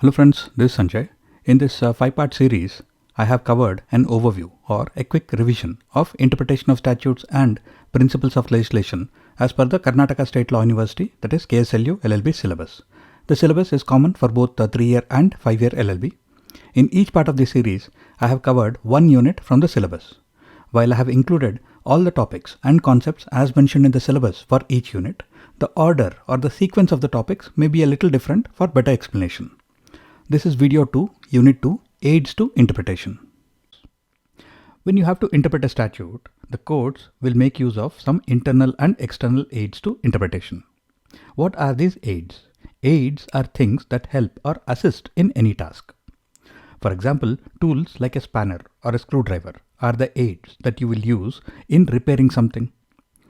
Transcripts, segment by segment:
Hello friends, this is Sanjay. In this 5-part series, I have covered an overview or a quick revision of interpretation of statutes and principles of legislation as per the Karnataka State Law University, that is KSLU LLB syllabus. The syllabus is common for both the 3-year and 5-year LLB. In each part of the series, I have covered one unit from the syllabus. While I have included all the topics and concepts as mentioned in the syllabus for each unit, the order or the sequence of the topics may be a little different for better explanation. This is video 2, unit 2, aids to interpretation. When you have to interpret a statute, the courts will make use of some internal and external aids to interpretation. What are these aids? Aids are things that help or assist in any task. For example, tools like a spanner or a screwdriver are the aids that you will use in repairing something.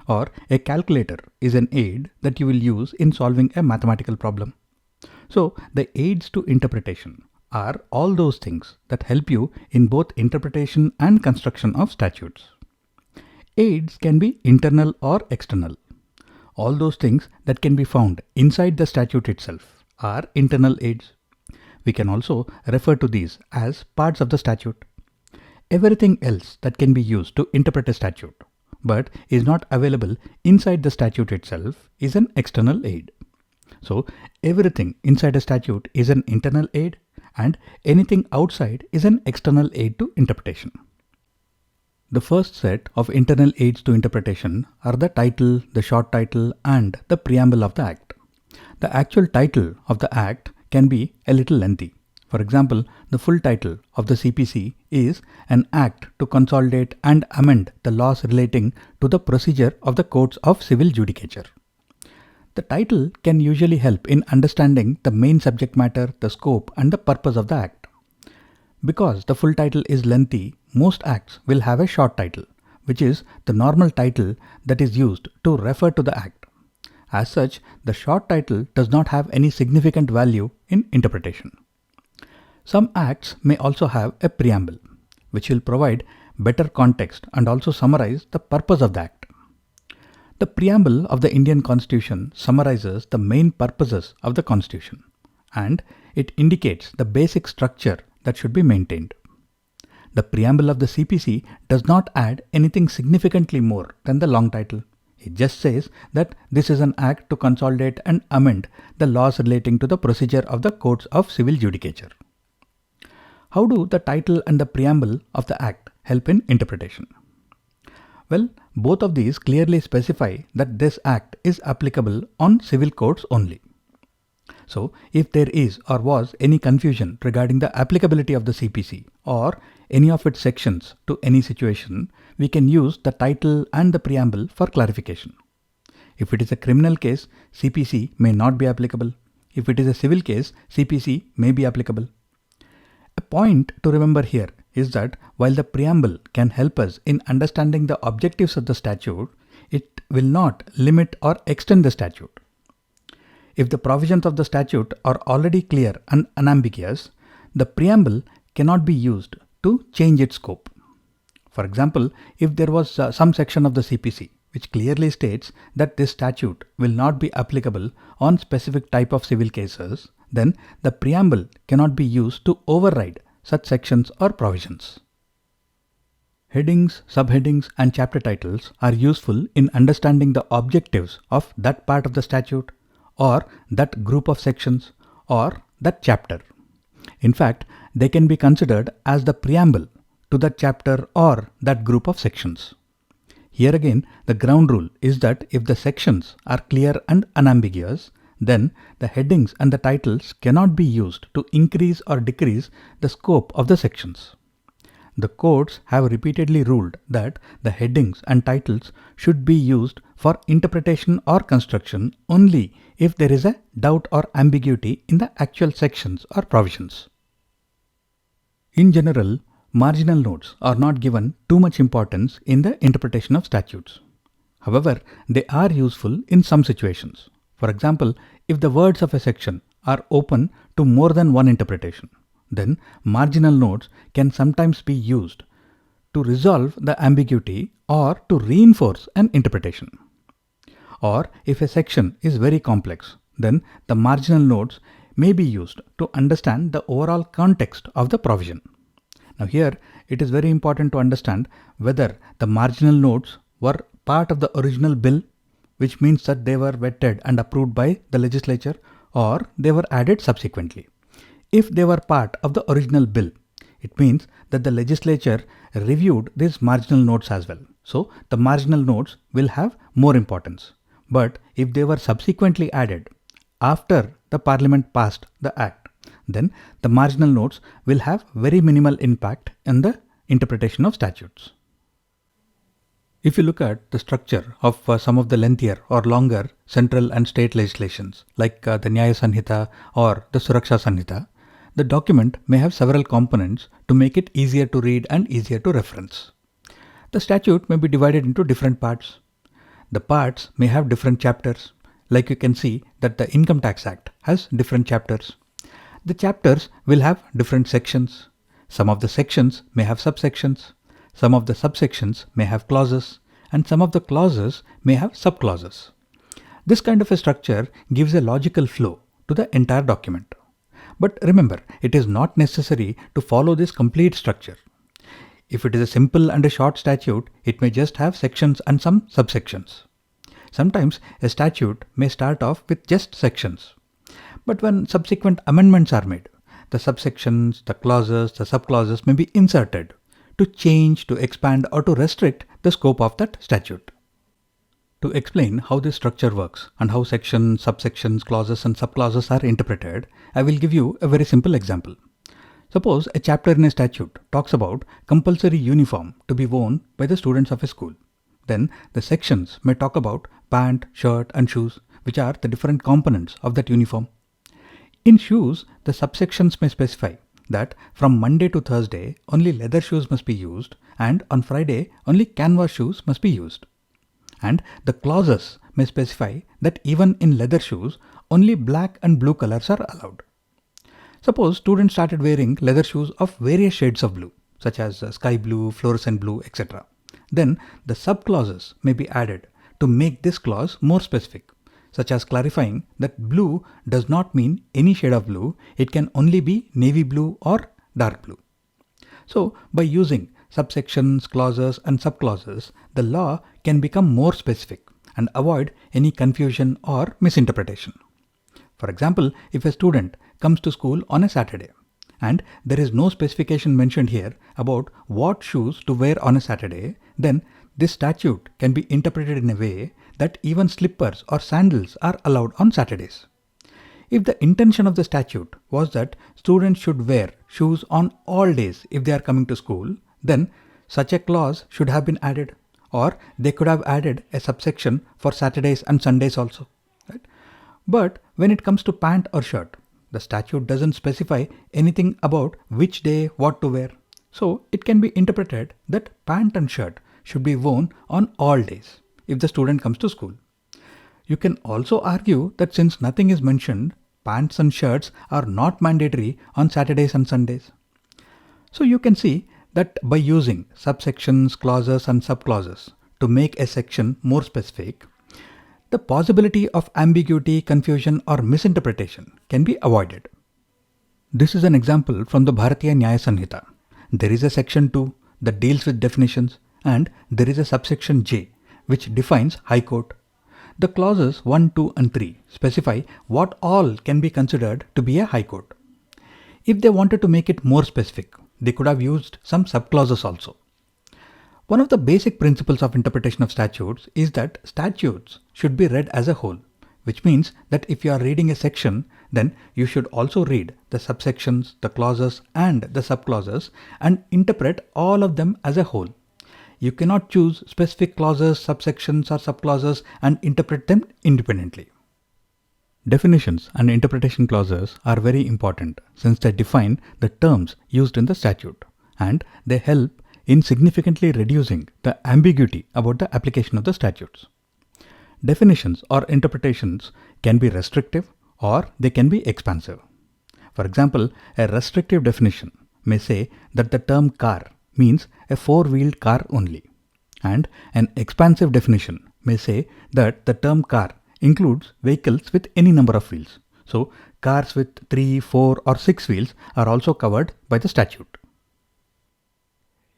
Or a calculator is an aid that you will use in solving a mathematical problem. So the aids to interpretation are all those things that help you in both interpretation and construction of statutes. Aids can be internal or external. All those things that can be found inside the statute itself are internal aids. We can also refer to these as parts of the statute. Everything else that can be used to interpret a statute but is not available inside the statute itself is an external aid. So everything inside a statute is an internal aid and anything outside is an external aid to interpretation. The first set of internal aids to interpretation are the title, the short title and the preamble of the act. The actual title of the act can be a little lengthy. For example, the full title of the CPC is an act to consolidate and amend the laws relating to the procedure of the courts of civil judicature. The title can usually help in understanding the main subject matter, the scope and the purpose of the act. Because the full title is lengthy, most acts will have a short title, which is the normal title that is used to refer to the act. As such, the short title does not have any significant value in interpretation. Some acts may also have a preamble, which will provide better context and also summarize the purpose of the act. The preamble of the Indian Constitution summarizes the main purposes of the Constitution, and it indicates the basic structure that should be maintained. The preamble of the CPC does not add anything significantly more than the long title. It just says that this is an act to consolidate and amend the laws relating to the procedure of the courts of civil judicature. How do the title and the preamble of the act help in interpretation? Well, both of these clearly specify that this act is applicable on civil courts only. So, if there is or was any confusion regarding the applicability of the CPC or any of its sections to any situation, we can use the title and the preamble for clarification. If it is a criminal case, CPC may not be applicable. If it is a civil case, CPC may be applicable. A point to remember here is that while the preamble can help us in understanding the objectives of the statute, it will not limit or extend the statute. If the provisions of the statute are already clear and unambiguous, the preamble cannot be used to change its scope. For example, if there was some section of the CPC which clearly states that this statute will not be applicable on specific type of civil cases, then the preamble cannot be used to override such sections or provisions. Headings, subheadings and chapter titles are useful in understanding the objectives of that part of the statute or that group of sections or that chapter. In fact, they can be considered as the preamble to that chapter or that group of sections. Here again, the ground rule is that if the sections are clear and unambiguous, then the headings and the titles cannot be used to increase or decrease the scope of the sections. The courts have repeatedly ruled that the headings and titles should be used for interpretation or construction only if there is a doubt or ambiguity in the actual sections or provisions. In general, marginal notes are not given too much importance in the interpretation of statutes. However, they are useful in some situations. For example, if the words of a section are open to more than one interpretation, then marginal notes can sometimes be used to resolve the ambiguity or to reinforce an interpretation. Or if a section is very complex, then the marginal notes may be used to understand the overall context of the provision. Now here it is very important to understand whether the marginal notes were part of the original bill, which means that they were vetted and approved by the legislature, or they were added subsequently. If they were part of the original bill, it means that the legislature reviewed these marginal notes as well. So the marginal notes will have more importance. But if they were subsequently added after the Parliament passed the Act, then the marginal notes will have very minimal impact in the interpretation of statutes. If you look at the structure of some of the lengthier or longer central and state legislations like the Nyaya Sanhita or the Suraksha Sanhita, the document may have several components to make it easier to read and easier to reference. The statute may be divided into different parts. The parts may have different chapters. Like you can see that the Income Tax Act has different chapters. The chapters will have different sections. Some of the sections may have subsections. Some of the subsections may have clauses, and some of the clauses may have subclauses. This kind of a structure gives a logical flow to the entire document. But remember, it is not necessary to follow this complete structure. If it is a simple and a short statute, it may just have sections and some subsections. Sometimes a statute may start off with just sections. But when subsequent amendments are made, the subsections, the clauses, the subclauses may be inserted to change, to expand, or to restrict the scope of that statute. To explain how this structure works and how sections, subsections, clauses and subclauses are interpreted, I will give you a very simple example. Suppose a chapter in a statute talks about compulsory uniform to be worn by the students of a school. Then the sections may talk about pant, shirt and shoes, which are the different components of that uniform. In shoes, the subsections may specify that from Monday to Thursday only leather shoes must be used, and on Friday only canvas shoes must be used. And the clauses may specify that even in leather shoes only black and blue colors are allowed. Suppose students started wearing leather shoes of various shades of blue, such as sky blue, fluorescent blue, etc. Then the subclauses may be added to make this clause more specific, such as clarifying that blue does not mean any shade of blue, it can only be navy blue or dark blue. So by using subsections, clauses and subclauses, the law can become more specific and avoid any confusion or misinterpretation. For example, if a student comes to school on a Saturday and there is no specification mentioned here about what shoes to wear on a Saturday, then this statute can be interpreted in a way that even slippers or sandals are allowed on Saturdays. If the intention of the statute was that students should wear shoes on all days if they are coming to school, then such a clause should have been added, or they could have added a subsection for Saturdays and Sundays also. Right? But when it comes to pant or shirt, the statute doesn't specify anything about which day what to wear. So it can be interpreted that pant and shirt should be worn on all days if the student comes to school. You can also argue that since nothing is mentioned, pants and shirts are not mandatory on Saturdays and Sundays. So you can see that by using subsections, clauses and subclauses to make a section more specific, the possibility of ambiguity, confusion or misinterpretation can be avoided. This is an example from the Bharatiya Nyaya Sanhita. There is a section 2 that deals with definitions, and there is a subsection J which defines High Court. The clauses 1, 2 and 3 specify what all can be considered to be a High Court. If they wanted to make it more specific, they could have used some subclauses also. One of the basic principles of interpretation of statutes is that statutes should be read as a whole, which means that if you are reading a section, then you should also read the subsections, the clauses and the subclauses and interpret all of them as a whole. You cannot choose specific clauses, subsections or subclauses and interpret them independently. Definitions and interpretation clauses are very important since they define the terms used in the statute, and they help in significantly reducing the ambiguity about the application of the statutes. Definitions or interpretations can be restrictive or they can be expansive. For example, a restrictive definition may say that the term car means a four-wheeled car only, and an expansive definition may say that the term car includes vehicles with any number of wheels. So cars with 3, 4 or 6 wheels are also covered by the statute.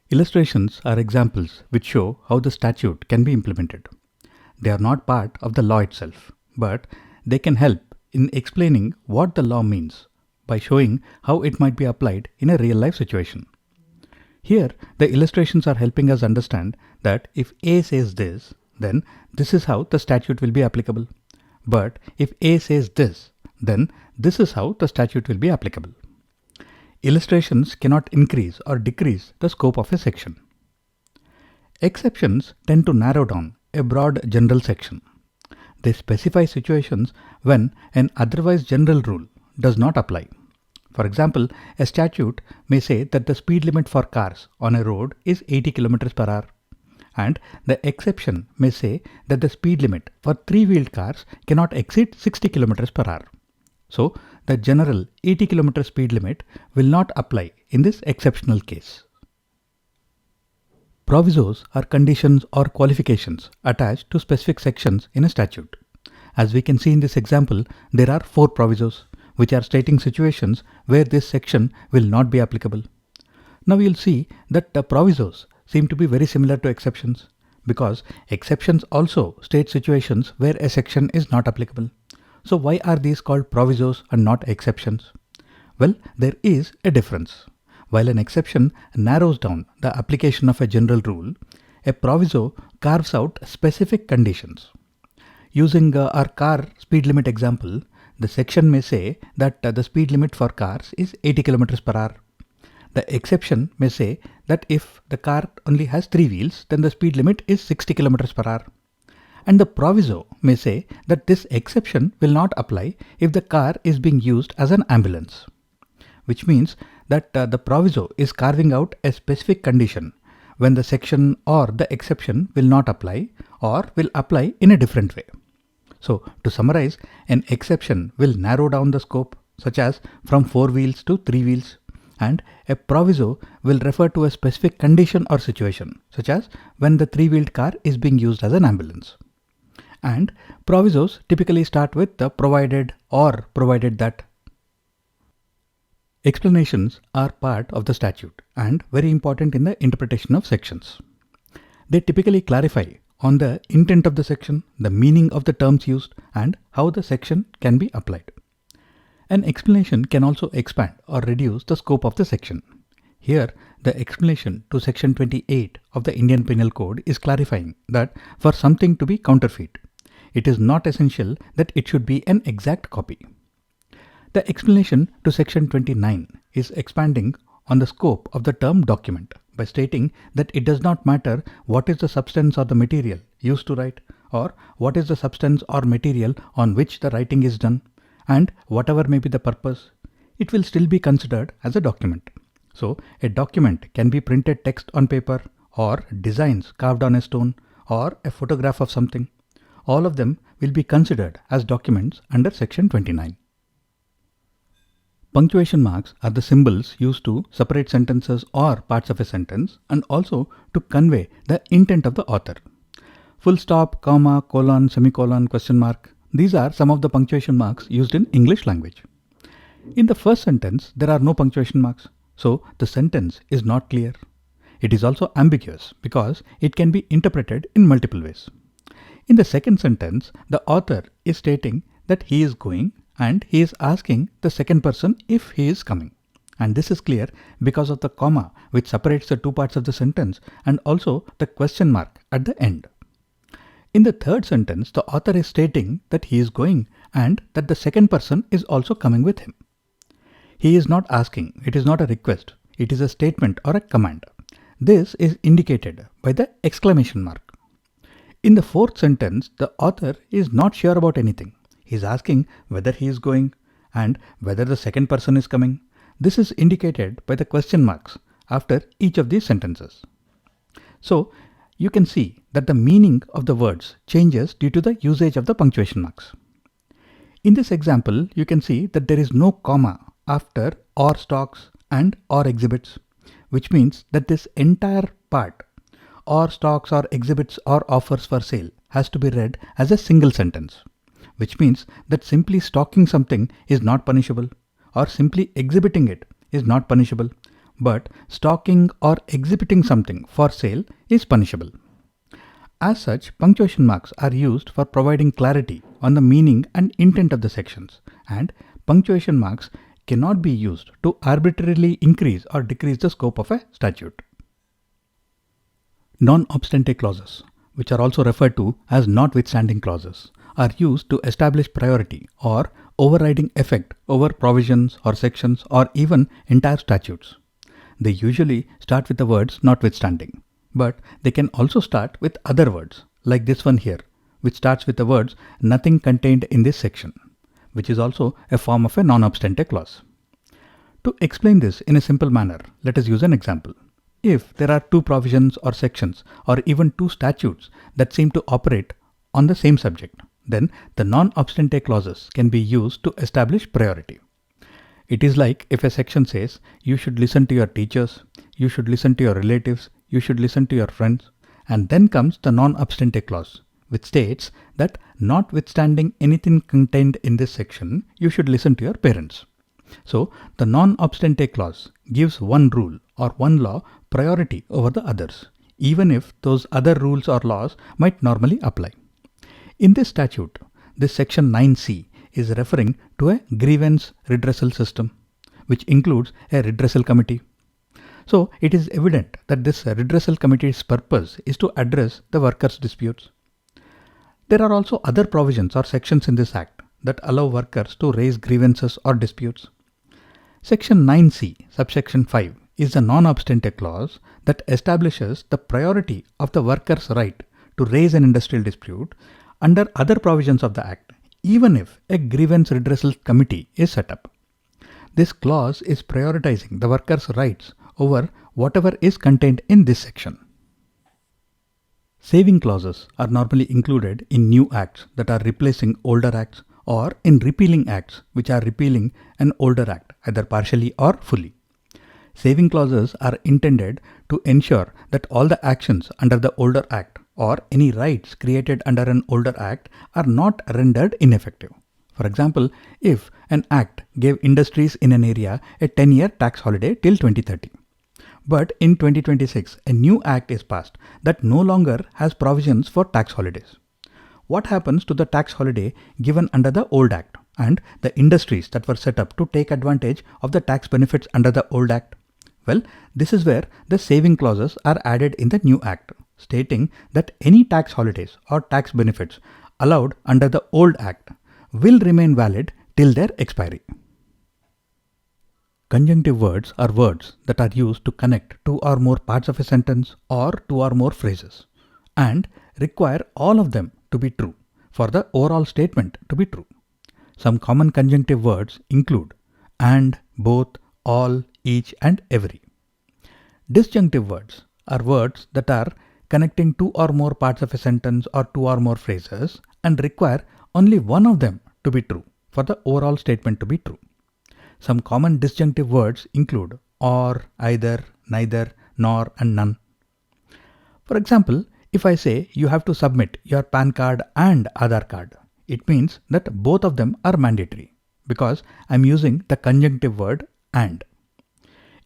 Illustrations are examples which show how the statute can be implemented. They are not part of the law itself, but they can help in explaining what the law means by showing how it might be applied in a real-life situation. Here, the illustrations are helping us understand that if A says this, then this is how the statute will be applicable. But if A says this, then this is how the statute will be applicable. Illustrations cannot increase or decrease the scope of a section. Exceptions tend to narrow down a broad general section. They specify situations when an otherwise general rule does not apply. For example, a statute may say that the speed limit for cars on a road is 80 km per hour, and the exception may say that the speed limit for three-wheeled cars cannot exceed 60 km per hour. So, the general 80 km speed limit will not apply in this exceptional case. Provisos are conditions or qualifications attached to specific sections in a statute. As we can see in this example, there are 4 provisos, which are stating situations where this section will not be applicable. Now you'll see that the provisos seem to be very similar to exceptions, because exceptions also state situations where a section is not applicable. So why are these called provisos and not exceptions? Well, there is a difference. While an exception narrows down the application of a general rule, a proviso carves out specific conditions. Using our car speed limit example, the section may say that the speed limit for cars is 80 km per hour. The exception may say that if the car only has 3 wheels, then the speed limit is 60 km per hour. And the proviso may say that this exception will not apply if the car is being used as an ambulance, which means that the proviso is carving out a specific condition when the section or the exception will not apply or will apply in a different way. So to summarize, an exception will narrow down the scope, such as from 4 wheels to 3 wheels, and a proviso will refer to a specific condition or situation, such as when the 3-wheeled car is being used as an ambulance. And provisos typically start with the provided or provided that. Explanations are part of the statute and very important in the interpretation of sections. They typically clarify on the intent of the section, the meaning of the terms used, and how the section can be applied. An explanation can also expand or reduce the scope of the section. Here, the explanation to section 28 of the Indian Penal Code is clarifying that for something to be counterfeit, it is not essential that it should be an exact copy. The explanation to section 29 is expanding on the scope of the term document by stating that it does not matter what is the substance or the material used to write, or what is the substance or material on which the writing is done, and whatever may be the purpose, it will still be considered as a document. So a document can be printed text on paper, or designs carved on a stone, or a photograph of something. All of them will be considered as documents under section 29. Punctuation marks are the symbols used to separate sentences or parts of a sentence, and also to convey the intent of the author. Full stop, comma, colon, semicolon, question mark. These are some of the punctuation marks used in English language. In the first sentence, there are no punctuation marks, so the sentence is not clear. It is also ambiguous because it can be interpreted in multiple ways. In the second sentence, the author is stating that he is going and he is asking the second person if he is coming. And this is clear because of the comma which separates the two parts of the sentence, and also the question mark at the end. In the third sentence, the author is stating that he is going and that the second person is also coming with him. He is not asking, it is not a request, it is a statement or a command. This is indicated by the exclamation mark. In the fourth sentence, the author is not sure about anything. He is asking whether he is going and whether the second person is coming. This is indicated by the question marks after each of these sentences. So you can see that the meaning of the words changes due to the usage of the punctuation marks. In this example, you can see that there is no comma after or stocks and or exhibits, which means that this entire part, or stocks or exhibits or offers for sale, has to be read as a single sentence, which means that simply stocking something is not punishable, or simply exhibiting it is not punishable, but stocking or exhibiting something for sale is punishable. As such, punctuation marks are used for providing clarity on the meaning and intent of the sections, and punctuation marks cannot be used to arbitrarily increase or decrease the scope of a statute. Non-obstante clauses, which are also referred to as notwithstanding clauses, are used to establish priority or overriding effect over provisions or sections or even entire statutes. They usually start with the words notwithstanding, but they can also start with other words, like this one here, which starts with the words nothing contained in this section, which is also a form of a non-obstante clause. To explain this in a simple manner, let us use an example. If there are two provisions or sections or even two statutes that seem to operate on the same subject, then the non-obstante clauses can be used to establish priority. It is like if a section says you should listen to your teachers, you should listen to your relatives, you should listen to your friends, and then comes the non-obstante clause, which states that notwithstanding anything contained in this section, you should listen to your parents. So the non-obstante clause gives one rule or one law priority over the others, even if those other rules or laws might normally apply. In this statute, this section 9C is referring to a grievance redressal system, which includes a redressal committee. So it is evident that this redressal committee's purpose is to address the workers' disputes. There are also other provisions or sections in this Act that allow workers to raise grievances or disputes. Section 9C, subsection 5, is the non-obstante clause that establishes the priority of the worker's right to raise an industrial dispute under other provisions of the Act, even if a grievance redressal committee is set up. This clause is prioritizing the worker's rights over whatever is contained in this section. Saving clauses are normally included in new acts that are replacing older acts, or in repealing acts which are repealing an older act, either partially or fully. Saving clauses are intended to ensure that all the actions under the older act or any rights created under an older act are not rendered ineffective. For example, if an act gave industries in an area a 10-year tax holiday till 2030. But in 2026, a new act is passed that no longer has provisions for tax holidays. What happens to the tax holiday given under the old act and the industries that were set up to take advantage of the tax benefits under the old act? Well, this is where the saving clauses are added in the new act, stating that any tax holidays or tax benefits allowed under the old act will remain valid till their expiry. Conjunctive words are words that are used to connect two or more parts of a sentence or two or more phrases, and require all of them to be true for the overall statement to be true. Some common conjunctive words include and, both, all, each, and every. Disjunctive words are words that are connecting two or more parts of a sentence or two or more phrases and require only one of them to be true for the overall statement to be true. Some common disjunctive words include or, either, neither, nor, and none. For example, if I say you have to submit your PAN card and Aadhaar card, it means that both of them are mandatory because I'm using the conjunctive word and.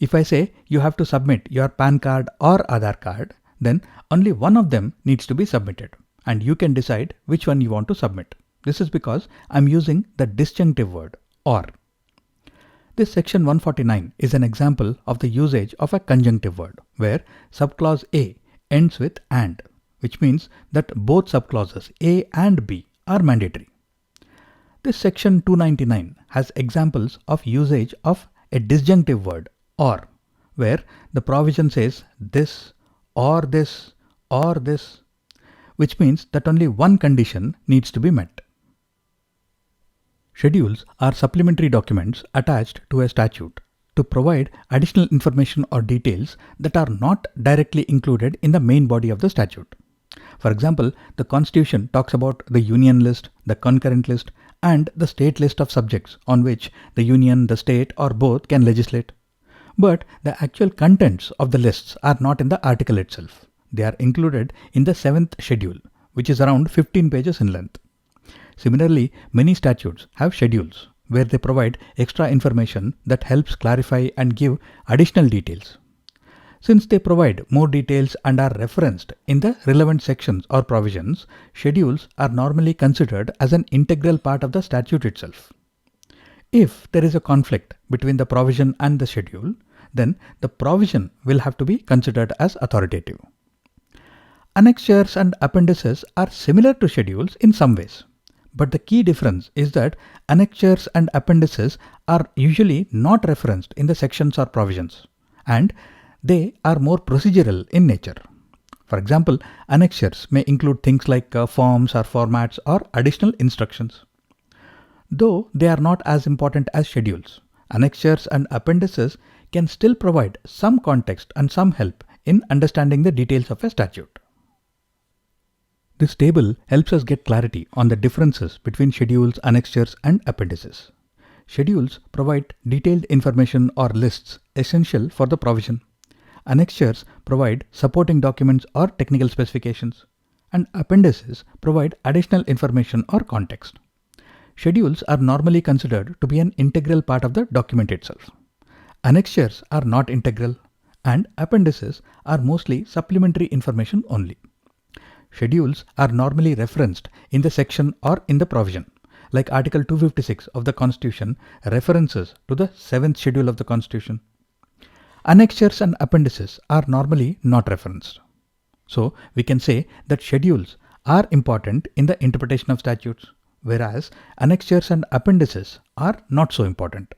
If I say you have to submit your PAN card or Aadhaar card, then only one of them needs to be submitted and you can decide which one you want to submit. This is because I'm using the disjunctive word or. This section 149 is an example of the usage of a conjunctive word where subclause A ends with and, which means that both subclauses A and B are mandatory. This section 299 has examples of usage of a disjunctive word or, where the provision says this, which means that only one condition needs to be met. Schedules are supplementary documents attached to a statute to provide additional information or details that are not directly included in the main body of the statute. For example, the Constitution talks about the union list, the concurrent list, and the state list of subjects on which the union, the state, or both can legislate. But the actual contents of the lists are not in the article itself. They are included in the 7th schedule, which is around 15 pages in length. Similarly, many statutes have schedules where they provide extra information that helps clarify and give additional details. Since they provide more details and are referenced in the relevant sections or provisions, schedules are normally considered as an integral part of the statute itself. If there is a conflict between the provision and the schedule, then the provision will have to be considered as authoritative. Annexures and appendices are similar to schedules in some ways, but the key difference is that annexures and appendices are usually not referenced in the sections or provisions, and they are more procedural in nature. For example, annexures may include things like forms or formats or additional instructions. Though they are not as important as schedules, annexures and appendices can still provide some context and some help in understanding the details of a statute. This table helps us get clarity on the differences between schedules, annexures, and appendices. Schedules provide detailed information or lists essential for the provision. Annexures provide supporting documents or technical specifications, and appendices provide additional information or context. Schedules are normally considered to be an integral part of the document itself. Annexures are not integral, and appendices are mostly supplementary information only. Schedules are normally referenced in the section or in the provision, like Article 256 of the Constitution references to the 7th schedule of the Constitution. Annexures and appendices are normally not referenced. So we can say that schedules are important in the interpretation of statutes, whereas annexures and appendices are not so important.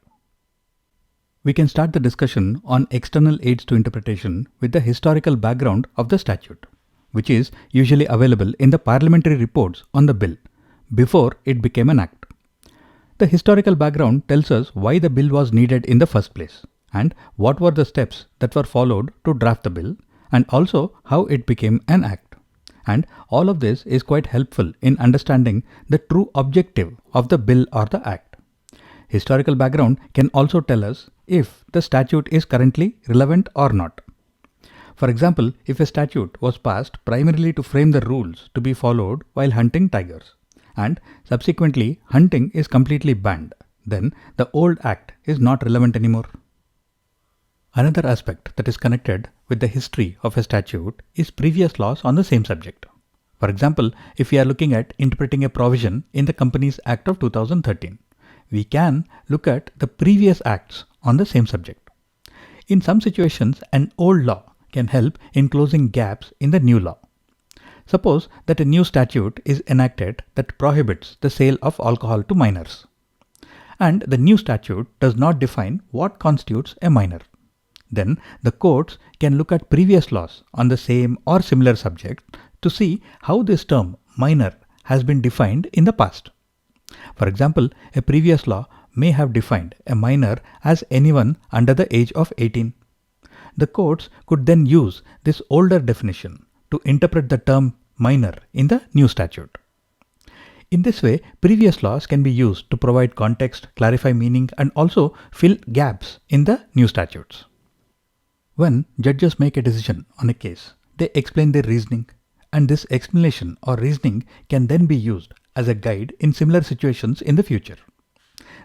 We can start the discussion on external aids to interpretation with the historical background of the statute, which is usually available in the parliamentary reports on the bill before it became an act. The historical background tells us why the bill was needed in the first place, and what were the steps that were followed to draft the bill, and also how it became an act. And all of this is quite helpful in understanding the true objective of the bill or the act. Historical background can also tell us if the statute is currently relevant or not. For example, if a statute was passed primarily to frame the rules to be followed while hunting tigers, and subsequently hunting is completely banned, then the old act is not relevant anymore. Another aspect that is connected with the history of a statute is previous laws on the same subject. For example, if we are looking at interpreting a provision in the Companies Act of 2013, we can look at the previous acts on the same subject. In some situations, an old law can help in closing gaps in the new law. Suppose that a new statute is enacted that prohibits the sale of alcohol to minors, and the new statute does not define what constitutes a minor. Then the courts can look at previous laws on the same or similar subject to see how this term minor has been defined in the past. For example, a previous law may have defined a minor as anyone under the age of 18. The courts could then use this older definition to interpret the term minor in the new statute. In this way, previous laws can be used to provide context, clarify meaning, and also fill gaps in the new statutes. When judges make a decision on a case, they explain their reasoning, and this explanation or reasoning can then be used as a guide in similar situations in the future.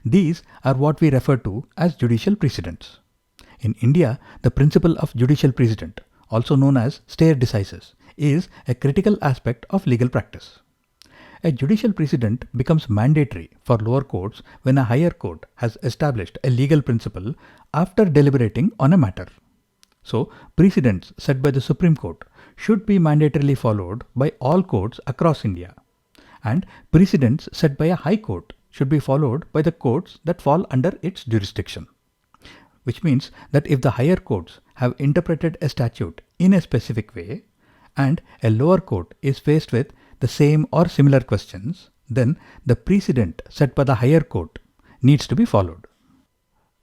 These are what we refer to as judicial precedents. In India, the principle of judicial precedent, also known as stare decisis, is a critical aspect of legal practice. A judicial precedent becomes mandatory for lower courts when a higher court has established a legal principle after deliberating on a matter. So, precedents set by the Supreme Court should be mandatorily followed by all courts across India, and precedents set by a high court should be followed by the courts that fall under its jurisdiction. Which means that if the higher courts have interpreted a statute in a specific way, and a lower court is faced with the same or similar questions, then the precedent set by the higher court needs to be followed.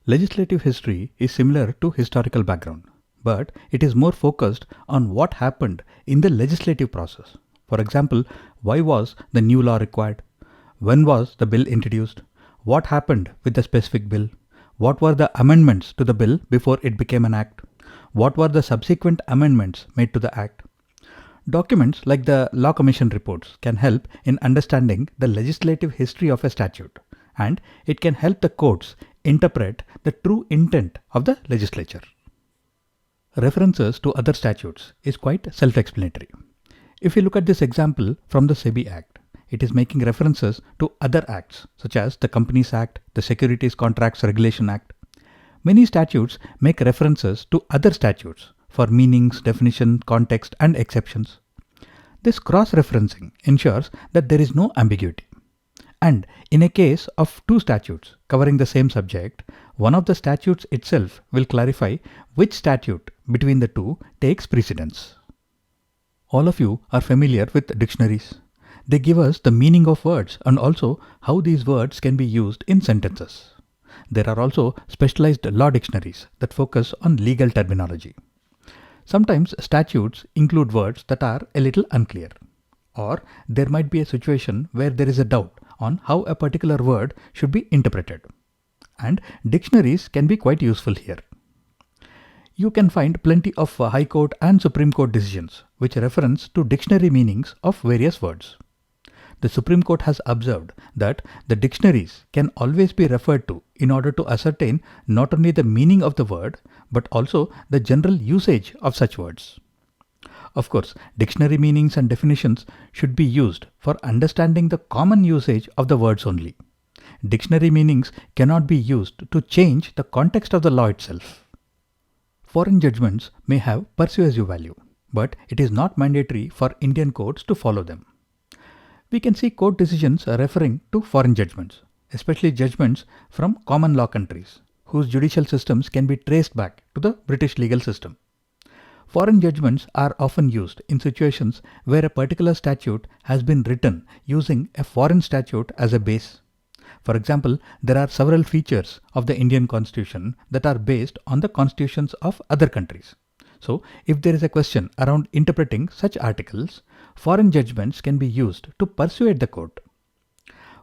Legislative history is similar to historical background, but it is more focused on what happened in the legislative process. For example, why was the new law required? When was the bill introduced? What happened with the specific bill? What were the amendments to the bill before it became an act? What were the subsequent amendments made to the act? Documents like the Law Commission reports can help in understanding the legislative history of a statute, and it can help the courts interpret the true intent of the legislature. References to other statutes is quite self-explanatory. If you look at this example from the SEBI Act, it is making references to other acts such as the Companies Act, the Securities Contracts Regulation Act. Many statutes make references to other statutes for meanings, definition, context, and exceptions. This cross-referencing ensures that there is no ambiguity. And in a case of two statutes covering the same subject, one of the statutes itself will clarify which statute between the two takes precedence. All of you are familiar with dictionaries. They give us the meaning of words and also how these words can be used in sentences. There are also specialized law dictionaries that focus on legal terminology. Sometimes statutes include words that are a little unclear, or there might be a situation where there is a doubt on how a particular word should be interpreted. And dictionaries can be quite useful here. You can find plenty of High Court and Supreme Court decisions which reference to dictionary meanings of various words. The Supreme Court has observed that the dictionaries can always be referred to in order to ascertain not only the meaning of the word but also the general usage of such words. Of course, dictionary meanings and definitions should be used for understanding the common usage of the words only. Dictionary meanings cannot be used to change the context of the law itself. Foreign judgments may have persuasive value, but it is not mandatory for Indian courts to follow them. We can see court decisions referring to foreign judgments, especially judgments from common law countries, whose judicial systems can be traced back to the British legal system. Foreign judgments are often used in situations where a particular statute has been written using a foreign statute as a base. For example, there are several features of the Indian Constitution that are based on the constitutions of other countries. So, if there is a question around interpreting such articles, foreign judgments can be used to persuade the court.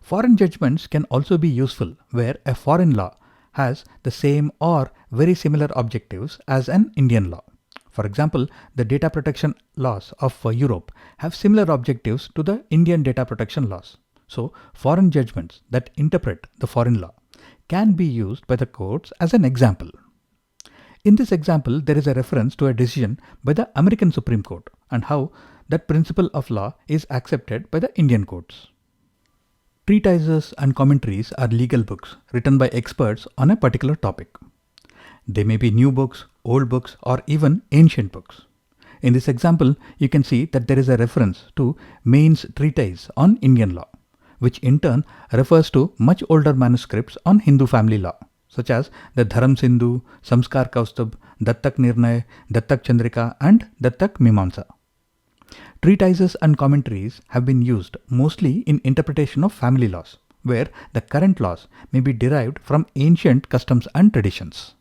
Foreign judgments can also be useful where a foreign law has the same or very similar objectives as an Indian law. For example, the data protection laws of Europe have similar objectives to the Indian data protection laws. So, foreign judgments that interpret the foreign law can be used by the courts as an example. In this example, there is a reference to a decision by the American Supreme Court and how that principle of law is accepted by the Indian courts. Treatises and commentaries are legal books written by experts on a particular topic. They may be new books, old books, or even ancient books. In this example, you can see that there is a reference to Maine's treatise on Indian law, which in turn refers to much older manuscripts on Hindu family law, such as the Dharam Sindhu, Samskar Kaustubh, Dattak Nirnay, Dattak Chandrika, and Dattak Mimamsa. Treatises and commentaries have been used mostly in interpretation of family laws, where the current laws may be derived from ancient customs and traditions.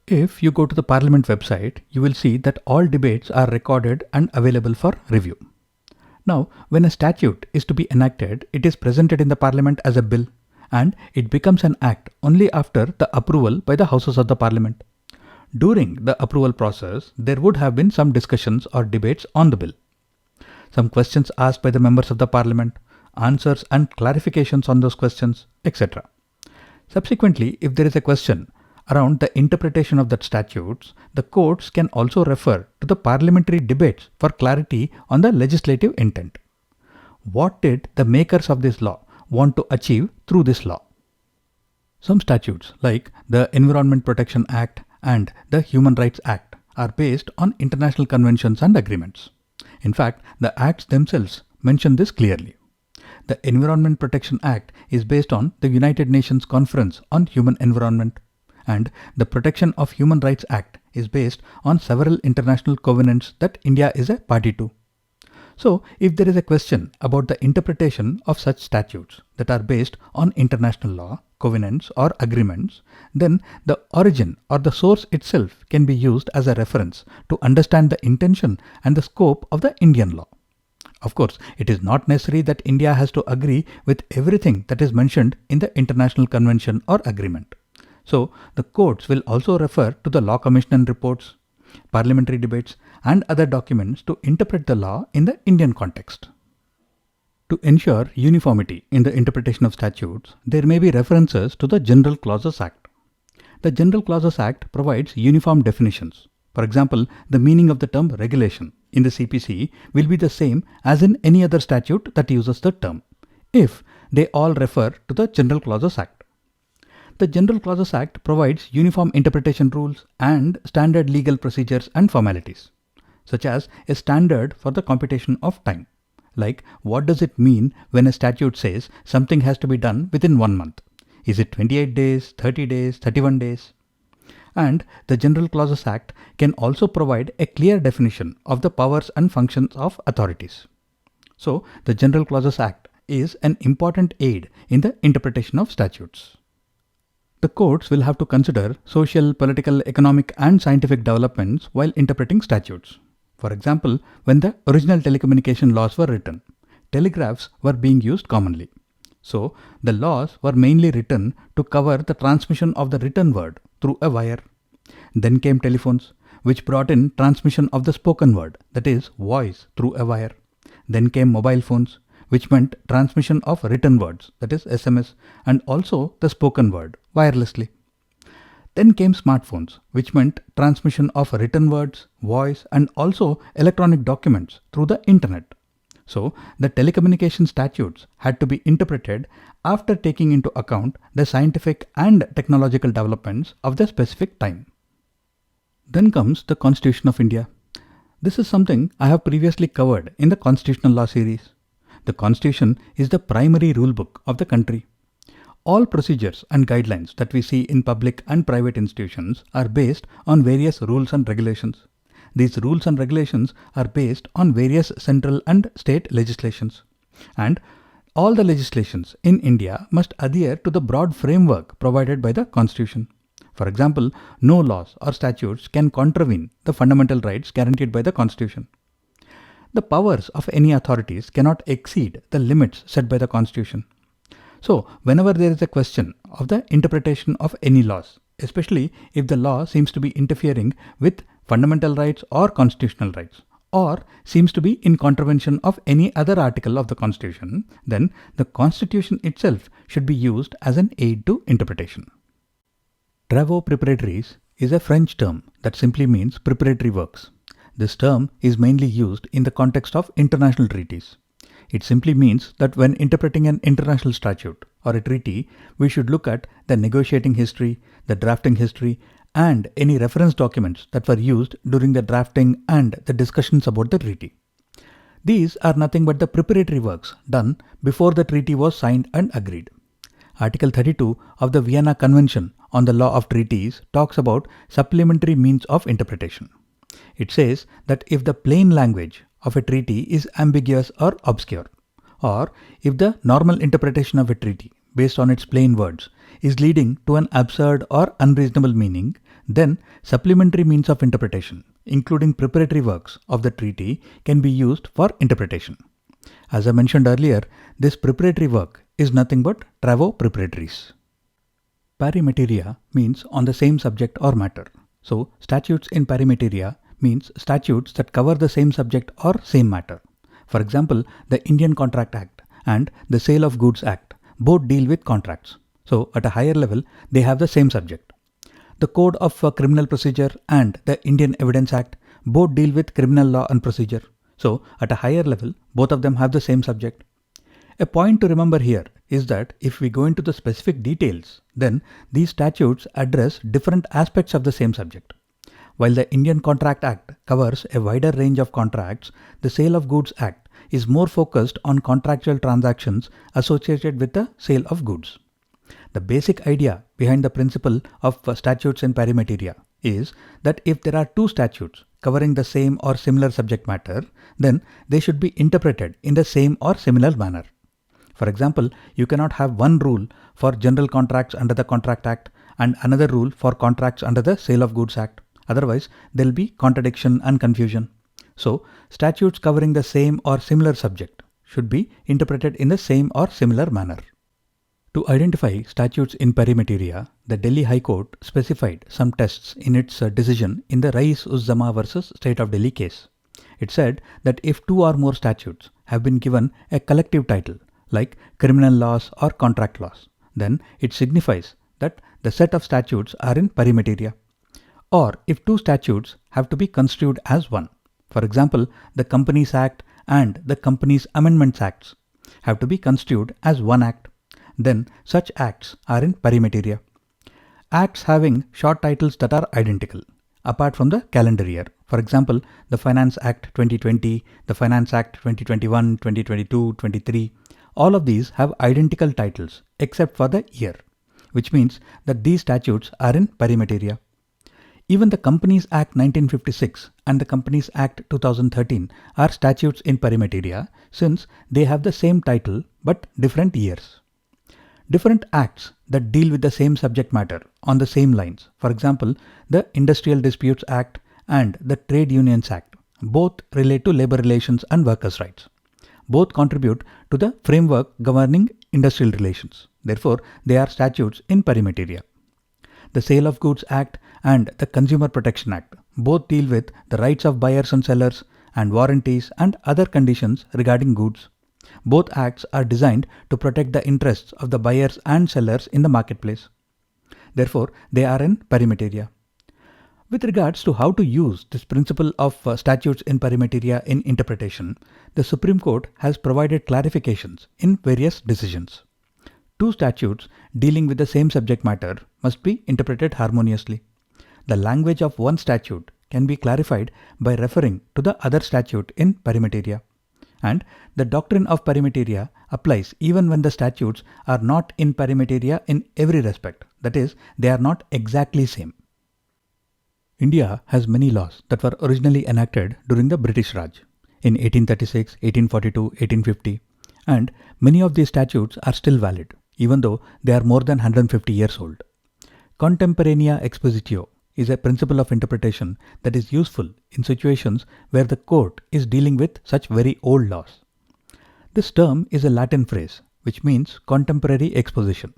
If you go to the Parliament website, you will see that all debates are recorded and available for review. Now, when a statute is to be enacted, it is presented in the Parliament as a bill, and it becomes an act only after the approval by the Houses of the Parliament. During the approval process, there would have been some discussions or debates on the bill. Some questions asked by the members of the Parliament, answers and clarifications on those questions, etc. Subsequently, if there is a question around the interpretation of that statutes, the courts can also refer to the parliamentary debates for clarity on the legislative intent. What did the makers of this law want to achieve through this law? Some statutes, like the Environment Protection Act and the Human Rights Act, are based on international conventions and agreements. In fact, the acts themselves mention this clearly. The Environment Protection Act is based on the United Nations Conference on Human Environment, and the Protection of Human Rights Act is based on several international covenants that India is a party to. So, if there is a question about the interpretation of such statutes that are based on international law, covenants or agreements, then the origin or the source itself can be used as a reference to understand the intention and the scope of the Indian law. Of course, it is not necessary that India has to agree with everything that is mentioned in the international convention or agreement. So, the courts will also refer to the Law Commission reports, parliamentary debates, and other documents to interpret the law in the Indian context. To ensure uniformity in the interpretation of statutes, there may be references to the General Clauses Act. The General Clauses Act provides uniform definitions. For example, the meaning of the term regulation in the CPC will be the same as in any other statute that uses the term, if they all refer to the General Clauses Act. The General Clauses Act provides uniform interpretation rules and standard legal procedures and formalities, such as a standard for the computation of time. Like, what does it mean when a statute says something has to be done within 1 month? Is it 28 days, 30 days, 31 days? And the General Clauses Act can also provide a clear definition of the powers and functions of authorities. So, the General Clauses Act is an important aid in the interpretation of statutes. The courts will have to consider social, political, economic, and scientific developments while interpreting statutes. For example, when the original telecommunication laws were written, telegraphs were being used commonly. So, the laws were mainly written to cover the transmission of the written word through a wire. Then came telephones, which brought in transmission of the spoken word, that is, voice, through a wire. Then came mobile phones, which meant transmission of written words, that is SMS, and also the spoken word, wirelessly. Then came smartphones, which meant transmission of written words, voice, and also electronic documents through the internet. So, the telecommunication statutes had to be interpreted after taking into account the scientific and technological developments of the specific time. Then comes the Constitution of India. This is something I have previously covered in the Constitutional Law series. The Constitution is the primary rule book of the country. All procedures and guidelines that we see in public and private institutions are based on various rules and regulations. These rules and regulations are based on various central and state legislations. And all the legislations in India must adhere to the broad framework provided by the Constitution. For example, no laws or statutes can contravene the fundamental rights guaranteed by the Constitution. The powers of any authorities cannot exceed the limits set by the Constitution. So, whenever there is a question of the interpretation of any laws, especially if the law seems to be interfering with fundamental rights or constitutional rights, or seems to be in contravention of any other article of the Constitution, then the Constitution itself should be used as an aid to interpretation. Travaux Preparatoires is a French term that simply means preparatory works. This term is mainly used in the context of international treaties. It simply means that when interpreting an international statute or a treaty, we should look at the negotiating history, the drafting history, and any reference documents that were used during the drafting and the discussions about the treaty. These are nothing but the preparatory works done before the treaty was signed and agreed. Article 32 of the Vienna Convention on the Law of Treaties talks about supplementary means of interpretation. It says that if the plain language of a treaty is ambiguous or obscure, or if the normal interpretation of a treaty based on its plain words is leading to an absurd or unreasonable meaning, then supplementary means of interpretation, including preparatory works of the treaty, can be used for interpretation. As I mentioned earlier, this preparatory work is nothing but Travaux Preparatoires. Pari materia means on the same subject or matter. So, statutes in pari materia means statutes that cover the same subject or same matter. For example, the Indian Contract Act and the Sale of Goods Act both deal with contracts. So, at a higher level, they have the same subject. The Code of Criminal Procedure and the Indian Evidence Act both deal with criminal law and procedure. So, at a higher level, both of them have the same subject. A point to remember here is that if we go into the specific details, then these statutes address different aspects of the same subject. While the Indian Contract Act covers a wider range of contracts, the Sale of Goods Act is more focused on contractual transactions associated with the sale of goods. The basic idea behind the principle of statutes in pari materia is that if there are two statutes covering the same or similar subject matter, then they should be interpreted in the same or similar manner. For example, you cannot have one rule for general contracts under the Contract Act and another rule for contracts under the Sale of Goods Act. Otherwise, there will be contradiction and confusion. So, statutes covering the same or similar subject should be interpreted in the same or similar manner. To identify statutes in pari materia, the Delhi High Court specified some tests in its decision in the Rais-uz-Zama versus State of Delhi case. It said that if two or more statutes have been given a collective title, like criminal laws or contract laws, then it signifies that the set of statutes are in pari materia. Or if two statutes have to be construed as one. For example, the Companies Act and the Companies Amendments Acts have to be construed as one act. Then such acts are in pari materia. Acts having short titles that are identical, apart from the calendar year. For example, the Finance Act 2020, the Finance Act 2021, 2022, 23, all of these have identical titles except for the year, which means that these statutes are in pari materia. Even the Companies Act 1956 and the Companies Act 2013 are statutes in pari materia since they have the same title but different years. Different acts that deal with the same subject matter on the same lines, for example, the Industrial Disputes Act and the Trade Unions Act, both relate to labor relations and workers' rights. Both contribute to the framework governing industrial relations. Therefore, they are statutes in pari materia. The Sale of Goods Act and the Consumer Protection Act both deal with the rights of buyers and sellers and warranties and other conditions regarding goods. Both acts are designed to protect the interests of the buyers and sellers in the marketplace. Therefore, they are in pari materia. With regards to how to use this principle of statutes in pari materia in interpretation, the Supreme Court has provided clarifications in various decisions. Two statutes dealing with the same subject matter must be interpreted harmoniously. The language of one statute can be clarified by referring to the other statute in pari materia. And the doctrine of pari materia applies even when the statutes are not in pari materia in every respect, that is, they are not exactly same. India has many laws that were originally enacted during the British Raj in 1836, 1842, 1850, and many of these statutes are still valid, even though they are more than 150 years old. Contemporanea Exposito is a principle of interpretation that is useful in situations where the court is dealing with such very old laws. This term is a Latin phrase which means contemporary exposition.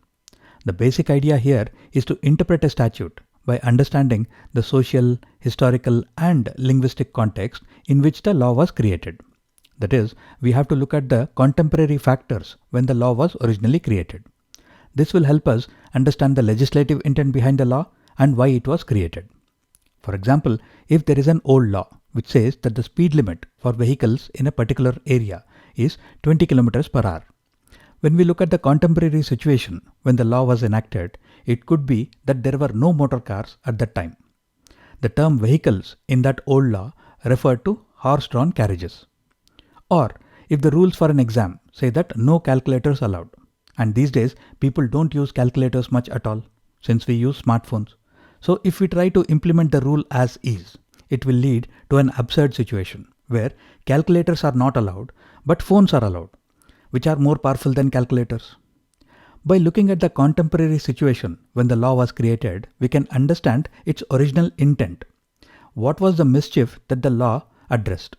The basic idea here is to interpret a statute by understanding the social, historical, and linguistic context in which the law was created. That is, we have to look at the contemporary factors when the law was originally created. This will help us understand the legislative intent behind the law and why it was created. For example, if there is an old law which says that the speed limit for vehicles in a particular area is 20 km per hour. When we look at the contemporary situation when the law was enacted, it could be that there were no motor cars at that time. The term vehicles in that old law referred to horse-drawn carriages. Or if the rules for an exam say that no calculators allowed, and these days people don't use calculators much at all since we use smartphones. So if we try to implement the rule as is, it will lead to an absurd situation where calculators are not allowed but phones are allowed, which are more powerful than calculators. By looking at the contemporary situation when the law was created, we can understand its original intent. What was the mischief that the law addressed?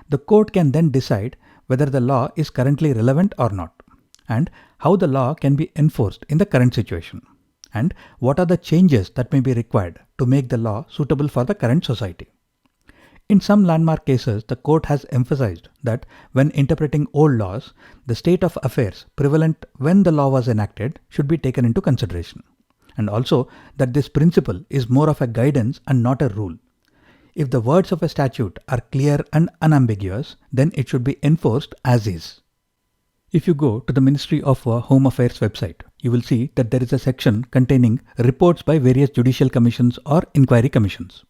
The court can then decide whether the law is currently relevant or not, and how the law can be enforced in the current situation, and what are the changes that may be required to make the law suitable for the current society. In some landmark cases, the court has emphasized that when interpreting old laws, the state of affairs prevalent when the law was enacted should be taken into consideration, and also that this principle is more of a guidance and not a rule. If the words of a statute are clear and unambiguous, then it should be enforced as is. If you go to the Ministry of Home Affairs website, you will see that there is a section containing reports by various judicial commissions or inquiry commissions.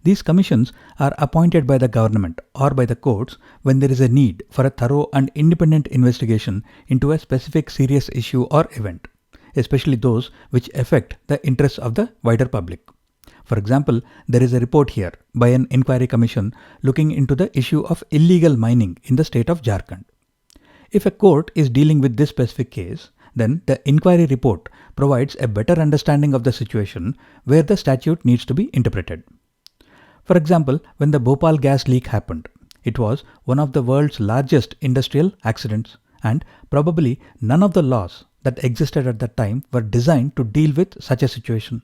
These commissions are appointed by the government or by the courts when there is a need for a thorough and independent investigation into a specific serious issue or event, especially those which affect the interests of the wider public. For example, there is a report here by an inquiry commission looking into the issue of illegal mining in the state of Jharkhand. If a court is dealing with this specific case, then the inquiry report provides a better understanding of the situation where the statute needs to be interpreted. For example, when the Bhopal gas leak happened, it was one of the world's largest industrial accidents, and probably none of the laws that existed at that time were designed to deal with such a situation.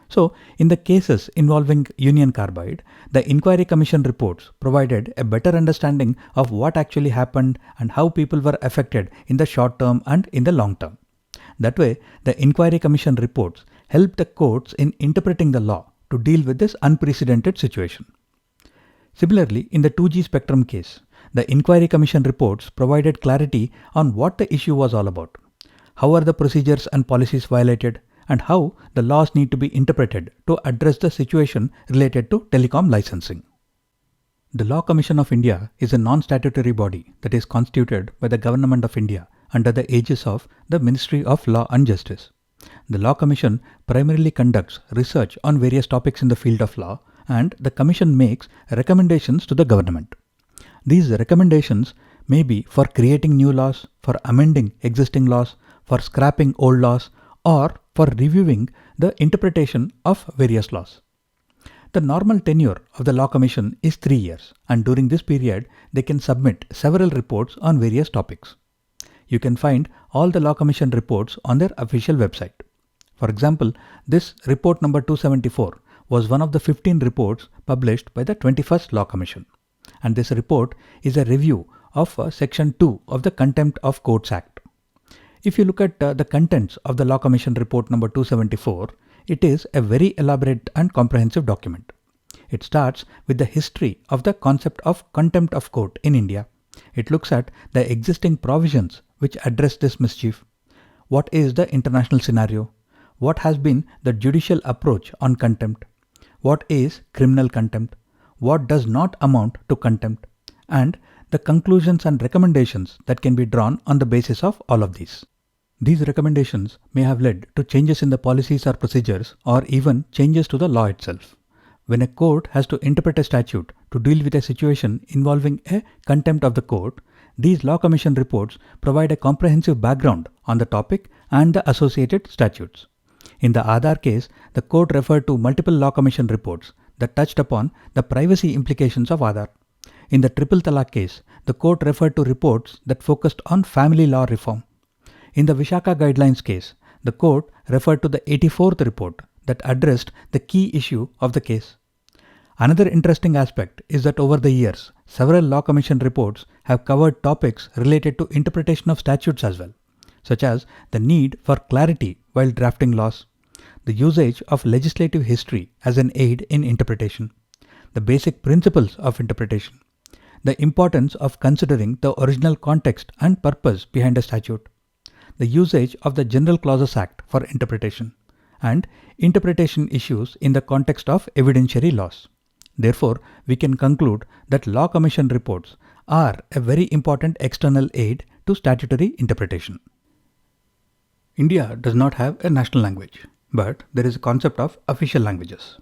So, in the cases involving Union Carbide, the Inquiry Commission reports provided a better understanding of what actually happened and how people were affected in the short term and in the long term. That way, the Inquiry Commission reports helped the courts in interpreting the law to deal with this unprecedented situation. Similarly, in the 2G spectrum case, the Inquiry Commission reports provided clarity on what the issue was all about, how are the procedures and policies violated, and how the laws need to be interpreted to address the situation related to telecom licensing. The Law Commission of India is a non-statutory body that is constituted by the Government of India under the aegis of the Ministry of Law and Justice. The Law Commission primarily conducts research on various topics in the field of law, and the Commission makes recommendations to the government. These recommendations may be for creating new laws, for amending existing laws, for scrapping old laws, or for reviewing the interpretation of various laws. The normal tenure of the Law Commission is 3 years, and during this period, they can submit several reports on various topics. You can find all the Law Commission reports on their official website. For example, this report number 274 was one of the 15 reports published by the 21st Law Commission. And this report is a review of Section 2 of the Contempt of Courts Act. If you look at the contents of the Law Commission report number 274, it is a very elaborate and comprehensive document. It starts with the history of the concept of contempt of court in India. It looks at the existing provisions which address this mischief. What is the international scenario? What has been the judicial approach on contempt? What is criminal contempt? What does not amount to contempt? And the conclusions and recommendations that can be drawn on the basis of all of these. These recommendations may have led to changes in the policies or procedures, or even changes to the law itself. When a court has to interpret a statute to deal with a situation involving a contempt of the court, these Law Commission reports provide a comprehensive background on the topic and the associated statutes. In the Aadhaar case, the court referred to multiple Law Commission reports that touched upon the privacy implications of Aadhaar. In the Triple Talaq case, the court referred to reports that focused on family law reform. In the Vishaka Guidelines case, the court referred to the 84th report that addressed the key issue of the case. Another interesting aspect is that over the years, several Law Commission reports have covered topics related to interpretation of statutes as well, such as the need for clarity while drafting laws, the usage of legislative history as an aid in interpretation, the basic principles of interpretation, the importance of considering the original context and purpose behind a statute, the usage of the General Clauses Act for interpretation, and interpretation issues in the context of evidentiary laws. Therefore, we can conclude that Law Commission reports are a very important external aid to statutory interpretation. India does not have a national language, but there is a concept of official languages.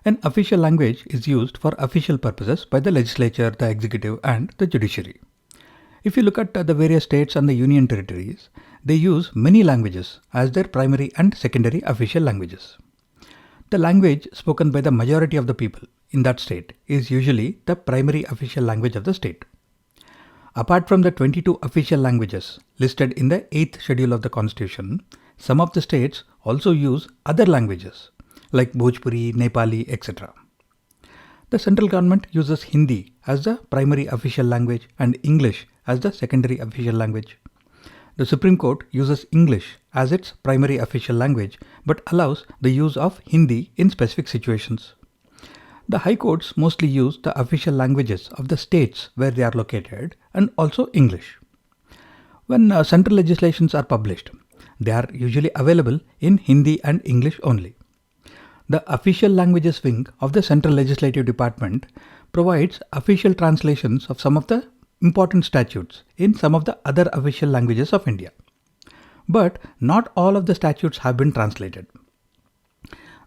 An official language is used for official purposes by the legislature, the executive, and the judiciary. If you look at the various states and the union territories, they use many languages as their primary and secondary official languages. The language spoken by the majority of the people in that state is usually the primary official language of the state. Apart from the 22 official languages listed in the 8th schedule of the Constitution, some of the states also use other languages like Bhojpuri, Nepali, etc. The central government uses Hindi as the primary official language and English as the secondary official language. The Supreme Court uses English as its primary official language but allows the use of Hindi in specific situations. The High Courts mostly use the official languages of the states where they are located and also English. When central legislations are published, they are usually available in Hindi and English only. The Official Languages Wing of the Central Legislative Department provides official translations of some of the important statutes in some of the other official languages of India. But not all of the statutes have been translated.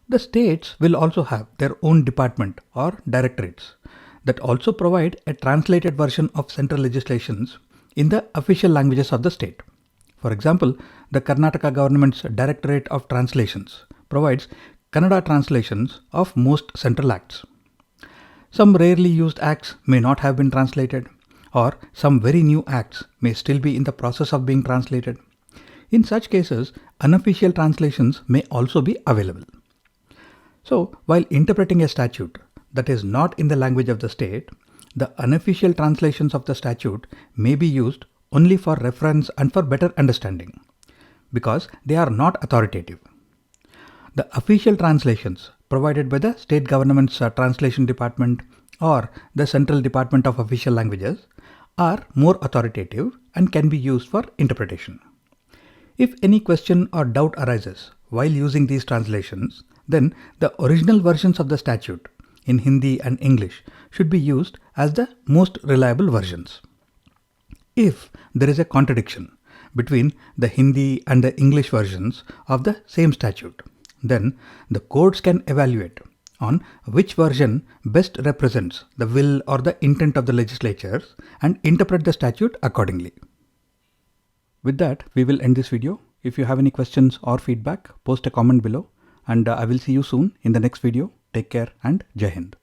The states will also have their own department or directorates that also provide a translated version of central legislations in the official languages of the state. For example, the Karnataka government's Directorate of Translations provides Kannada translations of most central acts. Some rarely used acts may not have been translated, or some very new acts may still be in the process of being translated. In such cases, unofficial translations may also be available. So, while interpreting a statute that is not in the language of the state, the unofficial translations of the statute may be used only for reference and for better understanding, because they are not authoritative. The official translations provided by the state government's translation department or the Central Department of Official Languages are more authoritative and can be used for interpretation. If any question or doubt arises while using these translations, then the original versions of the statute in Hindi and English should be used as the most reliable versions. If there is a contradiction between the Hindi and the English versions of the same statute, then the courts can evaluate on which version best represents the will or the intent of the legislatures and interpret the statute accordingly. With that, we will end this video. If you have any questions or feedback, post a comment below, and I will see you soon in the next video. Take care and Jai Hind.